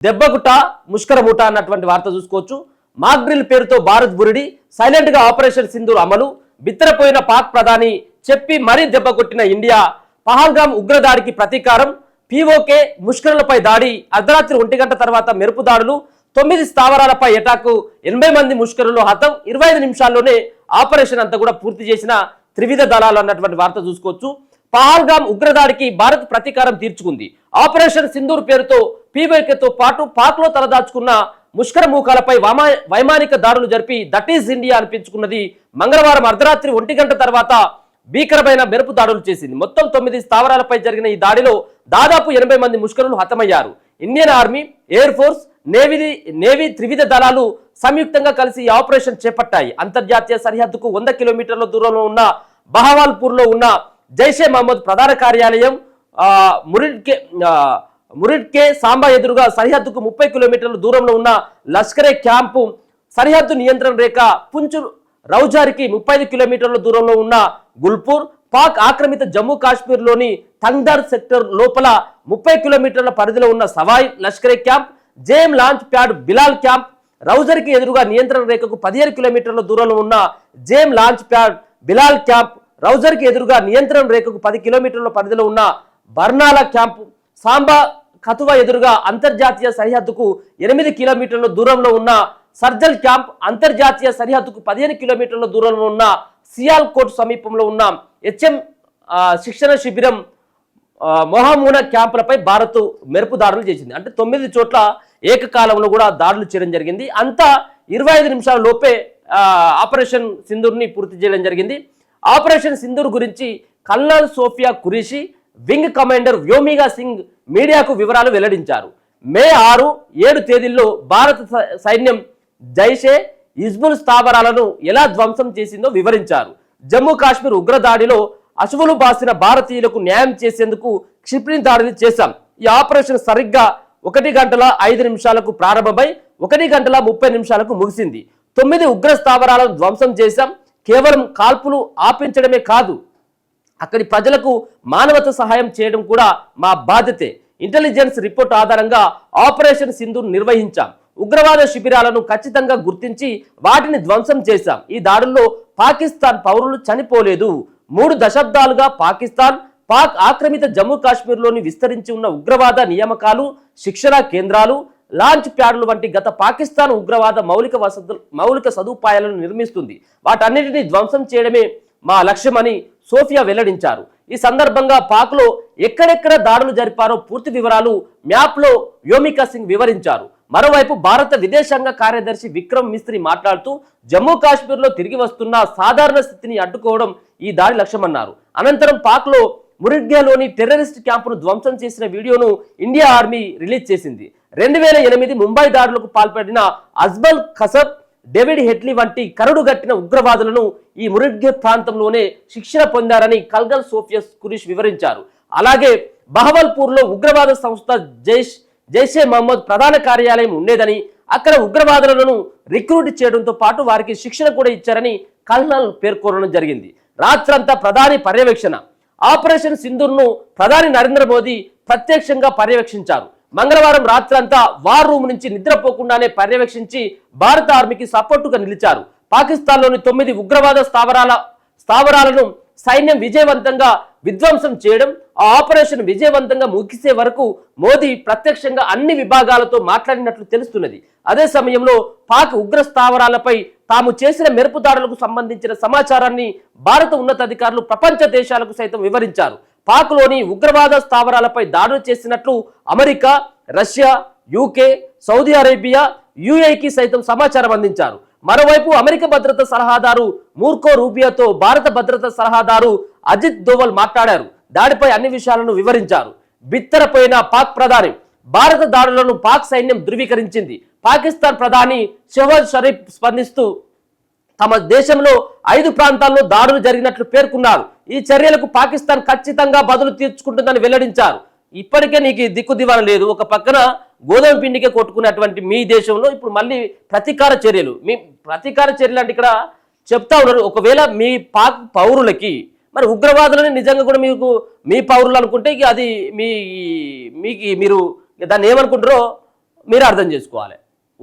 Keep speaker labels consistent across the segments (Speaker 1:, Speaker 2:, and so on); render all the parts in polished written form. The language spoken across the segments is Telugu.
Speaker 1: దెబ్బగుట ముష్కరముట అన్నటువంటి వార్త చూసుకోవచ్చు. మాక్ డ్రిల్ పేరుతో భారత్ బురిడి, సైలెంట్ గా ఆపరేషన్ సింధూర్ అమలు, బిత్తరపోయిన పాక్ ప్రధాని చెప్పి మరీ దెబ్బ కొట్టిన ఇండియా, పహల్గామ్ ఉగ్రదాడికి ప్రతీకారం, పీఓకే ముష్కరులపై దాడి, అర్ధరాత్రి 1 గంట తర్వాత మెరుపు దాడులు, 9 స్థావరాలపై అటాకు, 80 మంది ముష్కరులు హతం, 25 నిమిషాల్లోనే ఆపరేషన్ అంతా కూడా పూర్తి చేసిన త్రివిధ దళాలు అన్నటువంటి వార్త చూసుకోవచ్చు. పహల్గామ్ ఉగ్రదాడికి భారత్ ప్రతీకారం తీర్చుకుంది. ఆపరేషన్ సింధూర్ పేరుతో పీఓకేతో పాటు పాక్ లో తలదాచుకున్న ముష్కర మూకాలపై వైమానిక దాడులు జరిపి దట్ ఈజ్ ఇండియా అనిపించుకున్నది. మంగళవారం అర్ధరాత్రి 1 గంట తర్వాత భీకరమైన మెరుపు దాడులు చేసింది. మొత్తం 9 స్థావరాలపై జరిగిన ఈ దాడిలో దాదాపు 80 మంది ముష్కరులు హతమయ్యారు. Indian army, air force, navy త్రివిధ దళాలు సంయుక్తంగా కలిసి ఈ ఆపరేషన్ చేపట్టాయి. అంతర్జాతీయ సరిహద్దుకు 100 కిలోమీటర్ల దూరంలో ఉన్న బహవాల్పూర్ లో ఉన్న జైషే మహమ్మద్ ప్రధాన కార్యాలయం, మురిడ్కే సాంబా ఎదురుగా సరిహద్దుకు 30 కిలోమీటర్ల దూరంలో ఉన్న లష్కరే క్యాంపు, సరిహద్దు నియంత్రణ రేఖ పుంచు రౌజారికి 35 కిలోమీటర్ల దూరంలో ఉన్న గుల్పూర్, పాక్ ఆక్రమిత జమ్మూ కాశ్మీర్లోని తంగ్దార్ సెక్టర్ లోపల 30 కిలోమీటర్ల పరిధిలో ఉన్న Sawai Lashkare camp, JM launch pad Bilal camp, రౌజర్కి ఎదురుగా నియంత్రణ రేఖకు 15 కిలోమీటర్ల దూరంలో ఉన్న JM launch pad Bilal camp, రౌజర్కి ఎదురుగా నియంత్రణ రేఖకు 10 కిలోమీటర్ల పరిధిలో ఉన్న బర్నాలా క్యాంపు, సాంబా కతువా ఎదురుగా అంతర్జాతీయ సరిహద్దుకు 8 కిలోమీటర్ల దూరంలో ఉన్న సర్జల్ క్యాంప్, అంతర్జాతీయ సరిహద్దుకు 15 కిలోమీటర్ల దూరంలో ఉన్న సియాల్ కోట్ సమీపంలో ఉన్న హెచ్ఎం శిక్షణ శిబిరం, మొహమూనా క్యాంపులపై భారత్ మెరుపు దాడులు చేసింది. అంటే 9 చోట్ల ఏకకాలంలో కూడా దాడులు చేయడం జరిగింది. అంతా 25 నిమిషాల లోపే ఆపరేషన్ సింధూర్ని పూర్తి చేయడం జరిగింది. ఆపరేషన్ సింధూర్ గురించి colonel Sofiya Qureshi, wing commander Vyomika Singh మీడియాకు వివరాలు వెల్లడించారు. మే 6, 7 తేదీల్లో భారత సైన్యం జైషే హిజ్బుల్ స్థావరాలను ఎలా ధ్వంసం చేసిందో వివరించారు. జమ్మూ కాశ్మీర్ ఉగ్రదాడిలో అశువులు బాసిన భారతీయులకు న్యాయం చేసేందుకు క్షిపణి దాడిని చేశాం. ఈ ఆపరేషన్ సరిగ్గా 1 గంటల 5 నిమిషాలకు ప్రారంభమై 1 గంటల 30 నిమిషాలకు ముగిసింది. 9 ఉగ్ర స్థావరాలను ధ్వంసం చేశాం. కేవలం కాల్పులు ఆపించడమే కాదు, అక్కడి ప్రజలకు మానవత సహాయం చేయడం కూడా మా బాధ్యతే. ఇంటెలిజెన్స్ రిపోర్ట్ ఆధారంగా ఆపరేషన్ సింధూర్ నిర్వహించాం. ఉగ్రవాద శిబిరాలను ఖచ్చితంగా గుర్తించి వాటిని ధ్వంసం చేశాం. ఈ దాడుల్లో పాకిస్తాన్ పౌరులు చనిపోలేదు. 3 దశాబ్దాలుగా పాకిస్తాన్, పాక్ ఆక్రమిత జమ్మూ కాశ్మీర్లోని విస్తరించి ఉన్న ఉగ్రవాద నియామకాలు, శిక్షణా కేంద్రాలు, లాంచ్ ప్యాడ్లు వంటి గత పాకిస్తాన్ ఉగ్రవాద మౌలిక సదుపాయాలను నిర్మిస్తుంది. వాటన్నిటిని ధ్వంసం చేయడమే మా లక్ష్యమని సోఫియా వెల్లడించారు. ఈ సందర్భంగా పాక్లో ఎక్కడెక్కడ దాడులు జరిపారో పూర్తి వివరాలు మ్యాప్లో వ్యోమికా సింగ్ వివరించారు. మరోవైపు భారత విదేశాంగ కార్యదర్శి విక్రమ్ మిస్త్రీ మాట్లాడుతూ జమ్మూ కాశ్మీర్లో తిరిగి వస్తున్న సాధారణ స్థితిని అడ్డుకోవడం ఈ దాడి లక్ష్యమన్నారు. అనంతరం పాక్లో మురిడ్గాలోని టెర్రరిస్ట్ క్యాంపును ధ్వంసం చేసిన వీడియోను ఇండియా ఆర్మీ రిలీజ్ చేసింది. 2008 ముంబై దాడులకు పాల్పడిన అజ్మల్ ఖసబ్, డేవిడ్ హెడ్లీ వంటి కరుడుగట్టిన ఉగ్రవాదులను ఈ మురిడ్గే ప్రాంతంలోనే శిక్షణ పొందారని కల్నల్ సోఫియా ఖురేషీ వివరించారు. అలాగే బహవల్పూర్లో ఉగ్రవాద సంస్థ జైషే మహమ్మద్ ప్రధాన కార్యాలయం ఉండేదని, అక్కడ ఉగ్రవాదులను రిక్రూట్ చేయడంతో పాటు వారికి శిక్షణ కూడా ఇచ్చారని కల్నల్ పేర్కొనడం జరిగింది. రాత్రంతా ప్రధాని పర్యవేక్షణ. ఆపరేషన్ సింధూర్ను ప్రధాని నరేంద్ర మోదీ ప్రత్యక్షంగా పర్యవేక్షించారు. మంగళవారం రాత్రంతా వార్ రూమ్ నుంచి నిద్రపోకుండానే పర్యవేక్షించి భారత ఆర్మీకి సపోర్టుగా నిలిచారు. పాకిస్తాన్లోని 9 ఉగ్రవాద స్థావరాలను సైన్యం విజయవంతంగా విధ్వంసం చేయడం, ఆ ఆపరేషన్ విజయవంతంగా ముగిసే వరకు మోదీ ప్రత్యక్షంగా అన్ని విభాగాలతో మాట్లాడినట్లు తెలుస్తున్నది. అదే సమయంలో పాక్ ఉగ్ర స్థావరాలపై తాము చేసిన మెరుపు దాడులకు సంబంధించిన సమాచారాన్ని భారత ఉన్నతాధికారులు ప్రపంచ దేశాలకు సైతం వివరించారు. పాక్లోని ఉగ్రవాద స్థావరాలపై దాడులు చేసినట్లు America, Russia, UK, Saudi Arabia, యుఏఈకి సైతం సమాచారం అందించారు. మరోవైపు అమెరికా భద్రతా సలహాదారు మూర్కో రూబియోతో భారత భద్రతా సలహాదారు అజిత్ దోవల్ మాట్లాడారు. దాడిపై అన్ని విషయాలను వివరించారు. బిత్తరపోయిన పాక్ ప్రధాని, భారత దాడులను పాక్ సైన్యం ధృవీకరించింది. పాకిస్తాన్ ప్రధాని షెహబాజ్ షరీఫ్ స్పందిస్తూ తమ దేశంలో 5 ప్రాంతాల్లో దాడులు జరిగినట్లు పేర్కొన్నారు. ఈ చర్యలకు పాకిస్తాన్ ఖచ్చితంగా బదులు తీర్చుకుంటుందని వెల్లడించారు. ఇప్పటికే నీకు దిక్కు దివాన లేదు. ఒక పక్కన గోధుమ పిండికే కొట్టుకున్నటువంటి మీ దేశంలో ఇప్పుడు మళ్ళీ ప్రతీకార చర్యలు. మీ ప్రతీకార చర్యలు అంటే ఇక్కడ చెప్తా ఉన్నారు. ఒకవేళ మీ పాక్ పౌరులకి మరి ఉగ్రవాదులని నిజంగా కూడా మీకు మీ పౌరులు అనుకుంటే అది మీకు మీరు దాన్ని ఏమనుకుంటారో మీరు అర్థం చేసుకోవాలి.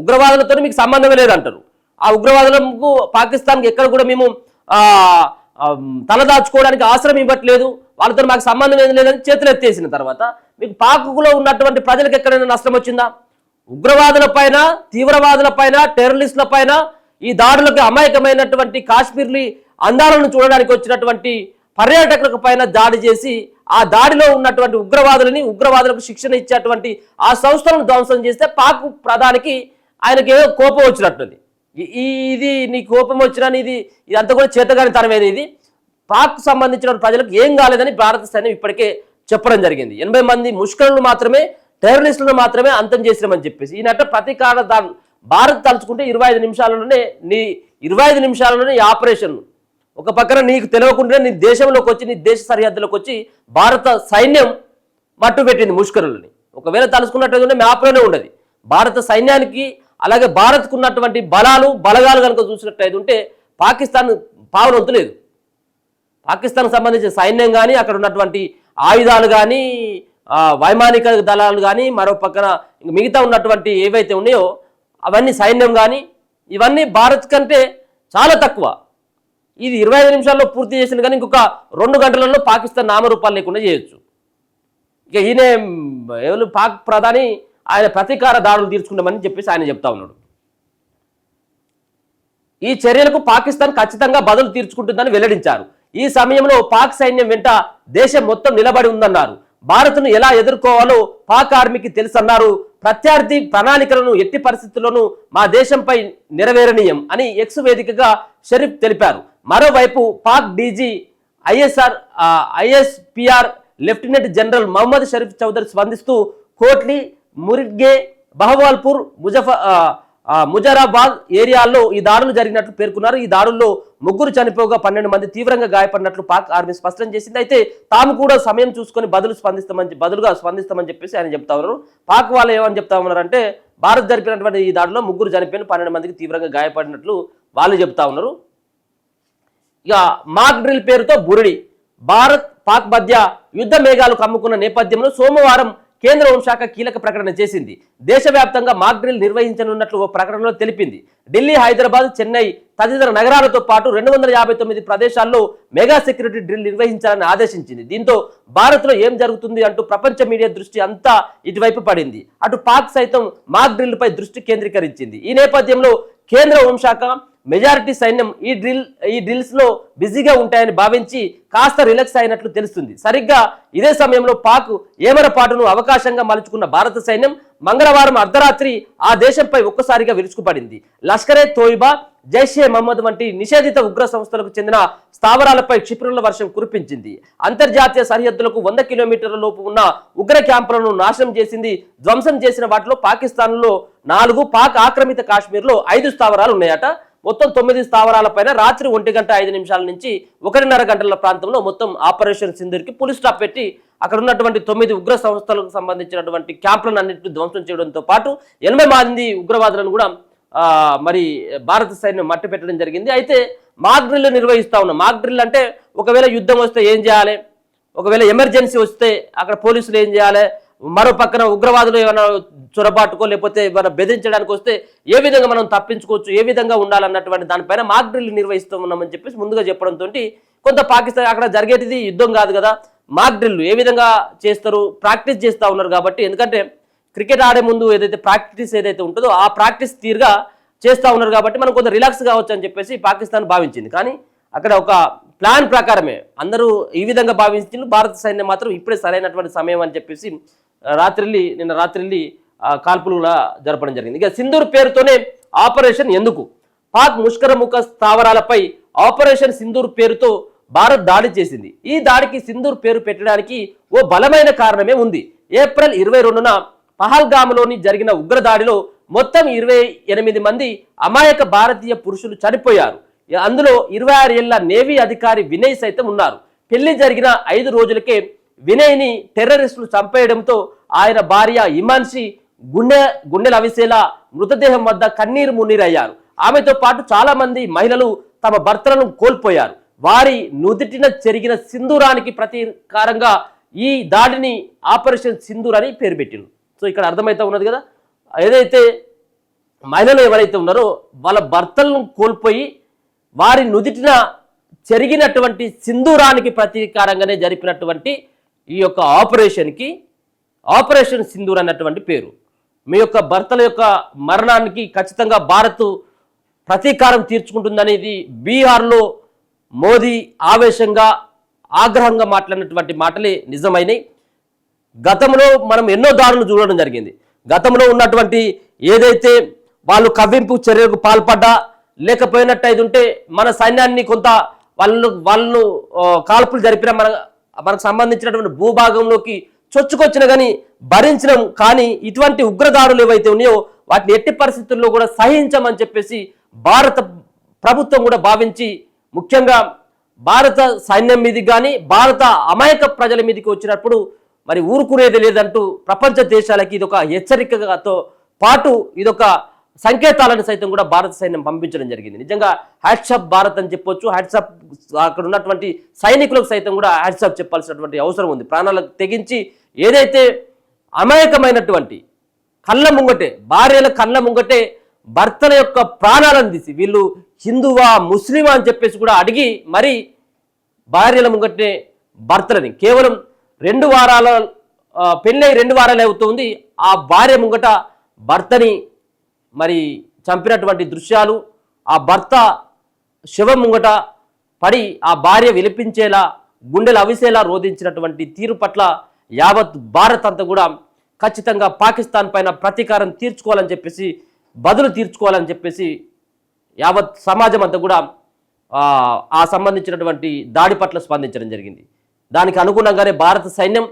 Speaker 1: ఉగ్రవాదులతో మీకు సంబంధమే లేదంటారు. ఆ ఉగ్రవాదులకు పాకిస్తాన్కి ఎక్కడ కూడా మేము తలదాచుకోవడానికి అవసరం ఇవ్వట్లేదు, వాళ్ళతో మాకు సంబంధం ఏం లేదని చేతులు ఎత్తేసిన తర్వాత మీకు పాకులో ఉన్నటువంటి ప్రజలకు ఎక్కడైనా నష్టం వచ్చిందా? ఉగ్రవాదుల పైన, తీవ్రవాదుల పైన, టెర్రరిస్టుల పైన ఈ దాడులకు అమాయకమైనటువంటి కాశ్మీర్లీ అందాలను చూడడానికి వచ్చినటువంటి పర్యాటకులకు పైన దాడి చేసి ఆ దాడిలో ఉన్నటువంటి ఉగ్రవాదులకు శిక్షణ ఇచ్చేటువంటి ఆ సంస్థలను ధ్వంసం చేస్తే పాక్ ప్రధానికి ఆయనకి ఏదో కోపం వచ్చినట్టుంది. ఇది నీ కోపం వచ్చినా ఇది ఇదంతా కూడా చేతగాని తనమేది. ఇది పాక్ సంబంధించిన ప్రజలకు ఏం కాలేదని భారత సైన్యం ఇప్పటికే చెప్పడం జరిగింది. 80 మంది ముష్కరులను మాత్రమే, టెర్రరిస్టులను మాత్రమే అంతం చేసినామని చెప్పేసి ఈయనట ప్రతీకార భారత్ తలుచుకుంటే 25 నిమిషాలలోనే ఈ ఆపరేషన్ ఒక పక్కన నీకు తెలియకుండా నీ దేశంలోకి వచ్చి, నీ దేశ సరిహద్దులోకి వచ్చి భారత సైన్యం మట్టు పెట్టింది ముష్కరులని. ఒకవేళ తలుచుకున్నట్టు మ్యాప్లోనే ఉండదు. భారత సైన్యానికి అలాగే భారత్కు ఉన్నటువంటి బలగాలు కనుక చూసినట్టయితే ఉంటే పాకిస్తాన్ పావనొత్తు లేదు. పాకిస్తాన్కి సంబంధించిన సైన్యం కానీ, అక్కడ ఉన్నటువంటి ఆయుధాలు కానీ, వైమానిక దళాలు కానీ, మరో పక్కన మిగతా ఉన్నటువంటి ఏవైతే ఉన్నాయో అవన్నీ సైన్యం కానీ ఇవన్నీ భారత్ కంటే చాలా తక్కువ. ఇది 25 నిమిషాల్లో పూర్తి చేసింది కానీ ఇంకొక 2 గంటలలో పాకిస్తాన్ నామరూపాలు లేకుండా చేయొచ్చు. ఇక ఈయన ఎవరు పాక్ ప్రధాని ఆయన ప్రతీకార దాడులు తీర్చుకుంటామని చెప్పేసి ఆయన చెప్తా ఉన్నాడు. ఈ చర్యలకు పాకిస్తాన్ ఖచ్చితంగా బదులు తీర్చుకుంటుందని వెల్లడించారు. ఈ సమయంలో పాక్ సైన్యం వెంట దేశం మొత్తం నిలబడి ఉందన్నారు. భారత్ను ఎలా ఎదుర్కోవాలో పాక్ ఆర్మీకి తెలుసన్నారు. ప్రత్యర్థి ప్రణాళికలను ఎట్టి పరిస్థితుల్లోనూ మా దేశంపై నెరవేరనీయం అని ఎక్స్ వేదికగా షరీఫ్ తెలిపారు. మరోవైపు Pak DG ISPR lieutenant general Mohammad Sharif Chaudhry స్పందిస్తూ కోట్లీ, మురిగ్గే, బహవాల్పూర్, ముజరాబాద్ ఏరియాల్లో ఈ దాడులు జరిగినట్లు పేర్కొన్నారు. ఈ దాడుల్లో 3 చనిపోగా 12 మంది తీవ్రంగా గాయపడినట్లు పాక్ ఆర్మీ స్పష్టం చేసింది. అయితే తాము కూడా సమయం చూసుకొని బదులుగా స్పందిస్తామని చెప్పేసి ఆయన చెప్తా ఉన్నారు. పాక్ వాళ్ళు ఏమని చెప్తా ఉన్నారంటే భారత్ జరిపినటువంటి ఈ దాడిలో 3 చనిపోయిన 12 మందికి తీవ్రంగా గాయపడినట్లు వాళ్ళు చెప్తా ఉన్నారు. ఇక మాక్ డ్రిల్ పేరుతో బురిడి భారత్ పాక్ మధ్య యుద్ధ మేఘాలు కమ్ముకున్న నేపథ్యంలో సోమవారం కేంద్ర హోంశాఖ కీలక ప్రకటన చేసింది. దేశవ్యాప్తంగా మాక్ డ్రిల్ నిర్వహించనున్నట్లు ఓ ప్రకటనలో తెలిపింది. ఢిల్లీ, హైదరాబాద్, చెన్నై తదితర నగరాలతో పాటు 259 ప్రదేశాల్లో మెగా సెక్యూరిటీ డ్రిల్ నిర్వహించాలని ఆదేశించింది. దీంతో భారత్లో ఏం జరుగుతుంది అంటూ ప్రపంచ మీడియా దృష్టి అంతా ఇటువైపు పడింది. అటు పాక్ సైతం మాక్ డ్రిల్పై దృష్టి కేంద్రీకరించింది. ఈ నేపథ్యంలో కేంద్ర హోంశాఖ మెజారిటీ సైన్యం ఈ డ్రిల్స్ లో బిజీగా ఉంటాయని భావించి కాస్త రిలాక్స్ అయినట్లు తెలుస్తుంది. సరిగ్గా ఇదే సమయంలో పాక్ ఏమరపాటును అవకాశంగా మలుచుకున్న భారత సైన్యం మంగళవారం అర్ధరాత్రి ఆ దేశంపై ఒక్కసారిగా విరుచుకుపడింది. లష్కరే తోయిబా, జైషే మహమ్మద్ వంటి నిషేధిత ఉగ్ర సంస్థలకు చెందిన స్థావరాలపై క్షిపణుల వర్షం కురిపించింది. అంతర్జాతీయ సరిహద్దులకు 100 కిలోమీటర్ల లోపు ఉన్న ఉగ్ర క్యాంపులను నాశనం చేసింది. ధ్వంసం చేసిన వాటిలో పాకిస్తాన్లో 4, పాక్ ఆక్రమిత కాశ్మీర్లో 5 స్థావరాలు ఉన్నాయట. మొత్తం 9 స్థావరాలపైన రాత్రి 1:05 నుంచి 1:30 గంటల ప్రాంతంలో మొత్తం ఆపరేషన్ సింధూర్కి పులి స్టాప్ పెట్టి అక్కడ ఉన్నటువంటి 9 ఉగ్ర సంస్థలకు సంబంధించినటువంటి క్యాంపులను అన్నింటినీ ధ్వంసం చేయడంతో పాటు 80 మంది ఉగ్రవాదులను కూడా మరి భారత సైన్యం మట్టి పెట్టడం జరిగింది. అయితే మాక్ డ్రిల్ నిర్వహిస్తా ఉన్నాం. మాక్ డ్రిల్ అంటే ఒకవేళ యుద్ధం వస్తే ఏం చేయాలి, ఒకవేళ ఎమర్జెన్సీ వస్తే అక్కడ పోలీసులు ఏం చేయాలి, మరో పక్కన ఉగ్రవాదులు ఏమైనా చొరబాటుకో లేకపోతే ఏమైనా బెదిరించడానికి వస్తే ఏ విధంగా మనం తప్పించుకోవచ్చు, ఏ విధంగా ఉండాలన్నటువంటి దానిపైన మాక్ డ్రిల్ నిర్వహిస్తూ ఉన్నామని చెప్పేసి ముందుగా చెప్పడంతో కొంత పాకిస్తాన్ అక్కడ జరిగేటిది యుద్ధం కాదు కదా, మాక్ డ్రిల్ ఏ విధంగా చేస్తారు, ప్రాక్టీస్ చేస్తూ ఉన్నారు కాబట్టి, ఎందుకంటే క్రికెట్ ఆడే ముందు ఏదైతే ప్రాక్టీస్ ఏదైతే ఉంటుందో ఆ ప్రాక్టీస్ తీరుగా చేస్తూ ఉన్నారు కాబట్టి మనం కొంత రిలాక్స్ కావచ్చు అని చెప్పేసి పాకిస్తాన్ భావించింది. కానీ అక్కడ ఒక ప్లాన్ ప్రకారమే అందరూ ఈ విధంగా భావించింది. భారత సైన్యం మాత్రం ఇప్పుడే సరైనటువంటి సమయం అని చెప్పేసి నిన్న రాత్రి కాల్పులు జరపడం జరిగింది. ఇక సింధూర్ పేరుతోనే ఆపరేషన్ ఎందుకు? పాక్ ముష్కరముఖ స్థావరాలపై ఆపరేషన్ సింధూర్ పేరుతో భారత్ దాడి చేసింది. ఈ దాడికి సింధూర్ పేరు పెట్టడానికి ఓ బలమైన కారణమే ఉంది. ఏప్రిల్ 22న పహల్గామ్లోని జరిగిన ఉగ్రదాడిలో మొత్తం 28 మంది అమాయక భారతీయ పురుషులు చనిపోయారు. అందులో 26 ఏళ్ల నేవీ అధికారి వినయ్ సైతం ఉన్నారు. పెళ్లి జరిగిన 5 రోజులకే వినయ్ని టెర్రరిస్టులు చంపేయడంతో ఆయన భార్య ఇమాన్షి గుండెలు అవిసేలా మృతదేహం వద్ద కన్నీరు మున్నీరయ్యారు. ఆమెతో పాటు చాలా మంది మహిళలు తమ భర్తలను కోల్పోయారు. వారి నుదిటిన చెరిగిన సింధూరానికి ప్రతీకారంగా ఈ దాడిని ఆపరేషన్ సింధూర్ అని పేరు పెట్టింది. సో ఇక్కడ అర్థమైతే ఉన్నది కదా, ఏదైతే మహిళలు ఎవరైతే ఉన్నారో వాళ్ళ భర్తలను కోల్పోయి వారి నుదిటిన చెరిగినటువంటి సింధూరానికి ప్రతీకారంగానే జరిపినటువంటి ఈ యొక్క ఆపరేషన్కి ఆపరేషన్ సింధూర్ అన్నటువంటి పేరు. మీ యొక్క భర్తల యొక్క మరణానికి ఖచ్చితంగా భారత్ ప్రతీకారం తీర్చుకుంటుందనేది బీహార్లో మోదీ ఆవేశంగా ఆగ్రహంగా మాట్లాడినటువంటి మాటలే నిజమైనవి. గతంలో మనం ఎన్నో దాడులు చూడడం జరిగింది. గతంలో ఉన్నటువంటి ఏదైతే వాళ్ళు కవ్వింపు చర్యలకు పాల్పడ్డా లేకపోయినట్టయితే ఉంటే మన సైన్యాన్ని కొంత వాళ్ళు కాల్పులు జరిపిన మనకు సంబంధించినటువంటి భూభాగంలోకి చొచ్చుకొచ్చిన కానీ భరించడం. కానీ ఇటువంటి ఉగ్రదాడులు ఏవైతే ఉన్నాయో వాటిని ఎట్టి పరిస్థితుల్లో కూడా సహించమని చెప్పేసి భారత ప్రభుత్వం కూడా భావించి, ముఖ్యంగా భారత సైన్యం మీదకి కానీ భారత అమాయక ప్రజల మీదకి వచ్చినప్పుడు మరి ఊరుకునేది లేదంటూ ప్రపంచ దేశాలకి ఇదొక హెచ్చరికతో పాటు ఇదొక సంకేతాలను సైతం కూడా భారత సైన్యం పంపించడం జరిగింది. నిజంగా హ్యాట్సాప్ భారత్ అని చెప్పొచ్చు. హ్యాట్సాప్ అక్కడ ఉన్నటువంటి సైనికులకు సైతం కూడా హ్యాట్సాప్ చెప్పాల్సినటువంటి అవసరం ఉంది. ప్రాణాలకు తెగించి ఏదైతే అమాయకమైనటువంటి కళ్ళ ముంగటే భార్యల కళ్ళ ముంగటే భర్తల యొక్క ప్రాణాలను తీసి వీళ్ళు హిందువా ముస్లిమా అని చెప్పేసి కూడా అడిగి మరి భార్యల ముంగటే భర్తలని కేవలం 2 వారాల పెళ్ళై 2 వారాలే అవుతుంది ఆ భార్య ముంగట భర్తని మరి చంపినటువంటి దృశ్యాలు, ఆ భర్త శవం ముంగట పడి ఆ భార్య విలిపించేలా గుండెలు అవిసేలా రోధించినటువంటి తీరు పట్ల యావత్ భారత్ అంతా కూడా ఖచ్చితంగా పాకిస్తాన్ పైన ప్రతీకారం తీర్చుకోవాలని చెప్పేసి బదులు తీర్చుకోవాలని చెప్పేసి యావత్ సమాజం అంతా కూడా ఆ సంబంధించినటువంటి దాడి పట్ల స్పందించడం జరిగింది. దానికి అనుగుణంగానే భారత సైన్యం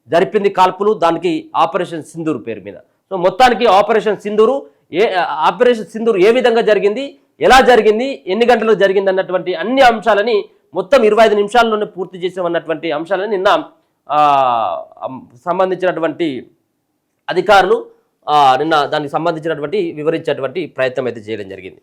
Speaker 1: జరిపింది కాల్పులు, దానికి ఆపరేషన్ సింధూర్ పేరు మీద. సో మొత్తానికి ఆపరేషన్ సింధూర్ ఏ విధంగా జరిగింది, ఎలా జరిగింది, ఎన్ని గంటలకు జరిగింది అన్నటువంటి అన్ని అంశాలని మొత్తం 25 నిమిషాల్లోనే పూర్తి చేసామన్నటువంటి అంశాలని నిన్న సంబంధించినటువంటి అధికారులు నిన్న దానికి సంబంధించినటువంటి వివరించేటువంటి ప్రయత్నం అయితే చేయడం జరిగింది.